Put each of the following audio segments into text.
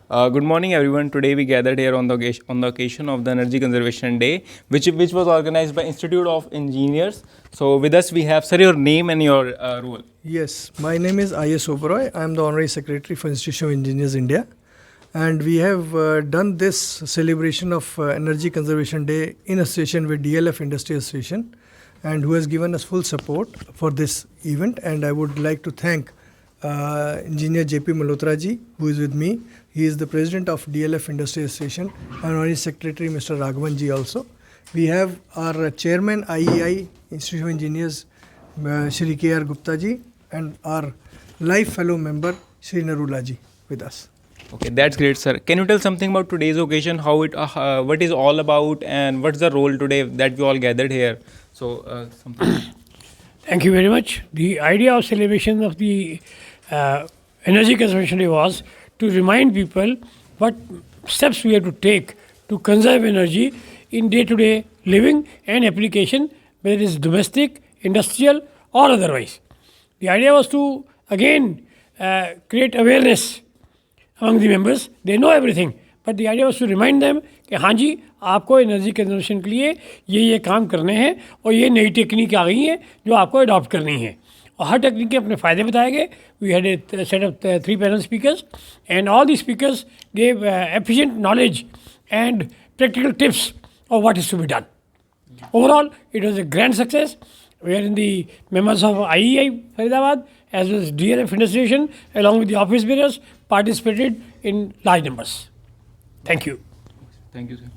Good morning, everyone. Today we gathered here on the occasion of the Energy Conservation Day, which was organized by Institute of Engineers. So with us we have, sir, your name and your role. Yes, my name is I.S. Oberoi. I am the Honorary Secretary for Institute of Engineers India. And we have done this celebration of Energy Conservation Day in association with DLF Industry Association, and who has given us full support for this event. And I would like to thank Engineer J.P. Malhotra ji, who is with me. He is the President of DLF Industry Association, and Honorary Secretary Mr. Raghavan ji also. We have our Chairman IEI, Institute of Engineers, Shri K.R. Gupta ji, and our life fellow member, Shri Narula ji, with us. Okay, that's great, sir. Can you tell something about today's occasion, how it, what is all about, and what's the role today that we all gathered here? So, something. Thank you very much. The idea of celebration of the Energy Conservation Day was to remind people what steps we have to take to conserve energy in day-to-day living and application, whether it is domestic, industrial, or otherwise. The idea was to again create awareness among the members. They know everything, but the idea was to remind them कि हाँ जी, आपको energy conservation के लिए ये काम करने हैं और ये नई टेक्निक आ गई है जो आपको अडॉप्ट करनी है, और हर टेक्निक के अपने फ़ायदे बताए गए. We had a set of 3 panel speakers, and all the speakers gave efficient knowledge and practical tips of what is to be done. Overall, it was a grand success. Wherein the members of IEI Faridabad as well as DLF Industry along with the office bearers participated in large numbers. Thank you. Thank you, sir.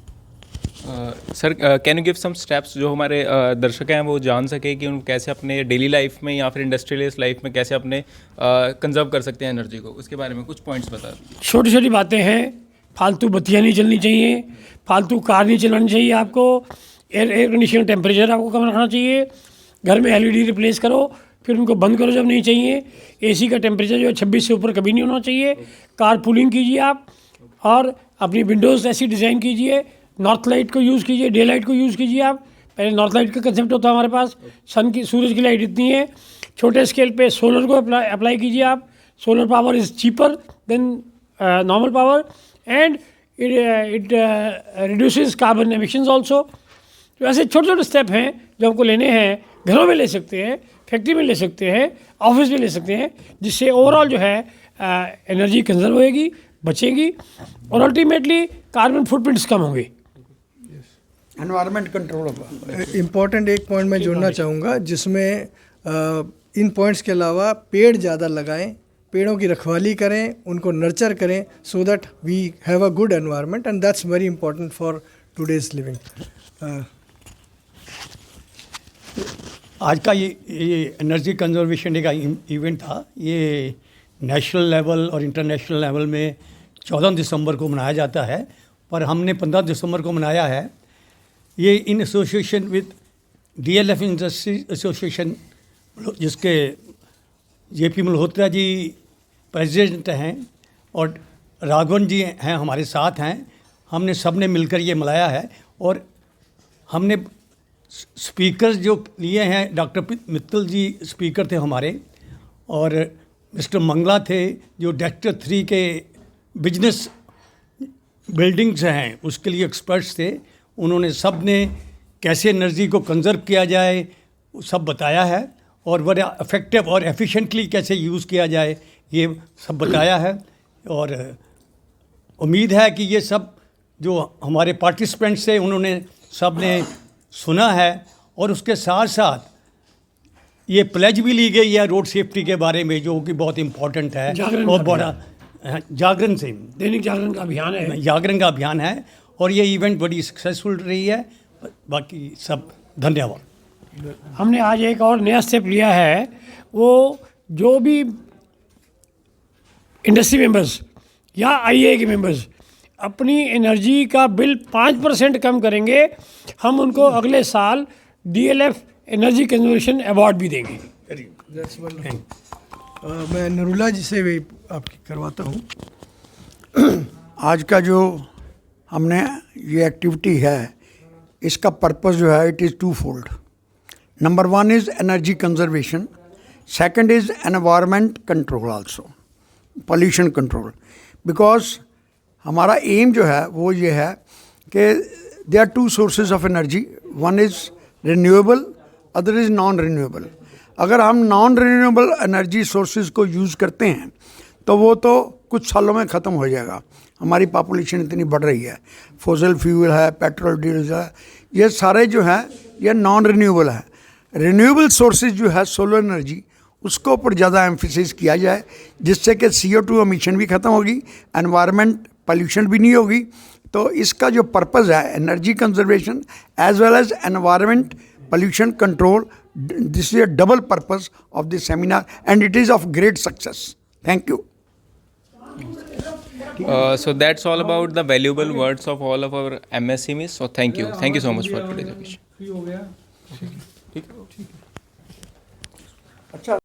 Sir, can you give some steps जो हमारे दर्शक हैं वो जान सके कि उन कैसे अपने डेली लाइफ में या फिर इंडस्ट्रियलिस्ट लाइफ में कैसे अपने कंजर्व कर सकते हैं एनर्जी को, उसके बारे में कुछ पॉइंट्स बता दीजिए. छोटी छोटी बातें हैं. फालतू बत्तियाँ नहीं चलनी चाहिए, फालतू कार नहीं चलानी चाहिए. आपको एयर कंडीशन टेम्परेचर आपको कम रखना चाहिए. घर में LED रिप्लेस करो, फिर उनको बंद करो जब नहीं चाहिए. AC का टेम्परेचर जो है 26 से ऊपर कभी नहीं होना चाहिए. कार पूलिंग कीजिए आप, और अपनी विंडोज़ ऐसी डिज़ाइन कीजिए. नॉर्थ लाइट को यूज़ कीजिए, डे लाइट को यूज़ कीजिए. आप पहले नॉर्थ लाइट का कंसेप्ट होता है हमारे पास, सूरज की लाइट इतनी है. छोटे स्केल पे सोलर को अप्लाई कीजिए आप. Solar power is cheaper than normal power, and it reduces carbon emissions also. तो ऐसे छोटे छोटे स्टेप हैं जो हमको लेने हैं. घरों में ले सकते हैं, फैक्ट्री में ले सकते हैं, ऑफिस में ले सकते हैं, जिससे ओवरऑल जो है एनर्जी कंजर्व होएगी, बचेगी, और अल्टीमेटली कार्बन फुटप्रिंट्स कम होंगे. एनवायरनमेंट कंट्रोल होगा. इम्पॉर्टेंट एक पॉइंट मैं जोड़ना चाहूँगा, जिसमें इन पॉइंट्स के अलावा पेड़ ज़्यादा लगाएं, पेड़ों की रखवाली करें, उनको नर्चर करें, so that we have a good environment, and that's very important for today's living. आज का ये एनर्जी कंजर्वेशन डे का इवेंट था. ये नेशनल लेवल और इंटरनेशनल लेवल में 14 दिसंबर को मनाया जाता है, पर हमने 15 दिसंबर को मनाया है. ये in association with DLF industry association, जिसके JP मल्होत्रा जी प्रेसिडेंट हैं और राघवन जी हैं हमारे साथ हैं. हमने सब ने मिलकर ये मनाया है, और हमने स्पीकर्स जो लिए हैं, डॉक्टर मित्तल जी स्पीकर थे हमारे, और मिस्टर मंगला थे जो डायरेक्टर 3 के बिजनेस बिल्डिंग्स हैं उसके लिए एक्सपर्ट्स थे. उन्होंने सब ने कैसे एनर्जी को कंजर्व किया जाए सब बताया है, और बड़ा इफेक्टिव और एफिशिएंटली कैसे यूज़ किया जाए ये सब बताया है. और उम्मीद है कि ये सब जो हमारे पार्टिसिपेंट्स थे उन्होंने सब ने सुना है, और उसके साथ साथ ये प्लेज भी ली गई है रोड सेफ्टी के बारे में, जो कि बहुत इम्पोर्टेंट है. और बड़ा जागरण से दैनिक जागरण का अभियान है, जागरण का अभियान है, और ये इवेंट बड़ी सक्सेसफुल रही है. बाकी सब धन्यवाद. हमने आज एक और नया स्टेप लिया है. वो जो भी इंडस्ट्री मेंबर्स या IEI के मेंबर्स अपनी एनर्जी का बिल 5% कम करेंगे, हम उनको अगले साल DLF एनर्जी कंजर्वेशन अवार्ड भी देंगे. मैं नरूला जी से भी आपकी करवाता हूँ. आज का जो हमने ये एक्टिविटी है, इसका पर्पस जो है it is 2 fold. Number 1 is energy conservation, second is environment control, also pollution control, because हमारा एम जो है वो ये है कि they are two sources of energy, one is renewable, other is non renewable. अगर हम नॉन रिन्यूएबल एनर्जी सोर्सेज को यूज़ करते हैं तो वो तो कुछ सालों में ख़त्म हो जाएगा। हमारी पॉपुलेशन इतनी बढ़ रही है, फॉसिल फ्यूल है, पेट्रोल डीजल है, ये सारे जो हैं ये नॉन रिन्यूएबल है। रिन्यूएबल सोर्सेज जो है सोलर एनर्जी, उसको ऊपर ज़्यादा एम्फेसिस किया जाए, जिससे कि CO2 एमिशन भी ख़त्म होगी, एनवायरनमेंट पॉल्यूशन भी नहीं होगी। तो इसका जो पर्पज़ है energy conservation as well as environment pollution control, this is a double purpose of this seminar and it is of great success. Thank you. So that's all about the valuable words of all of our MSMEs. So thank you so much for today's session.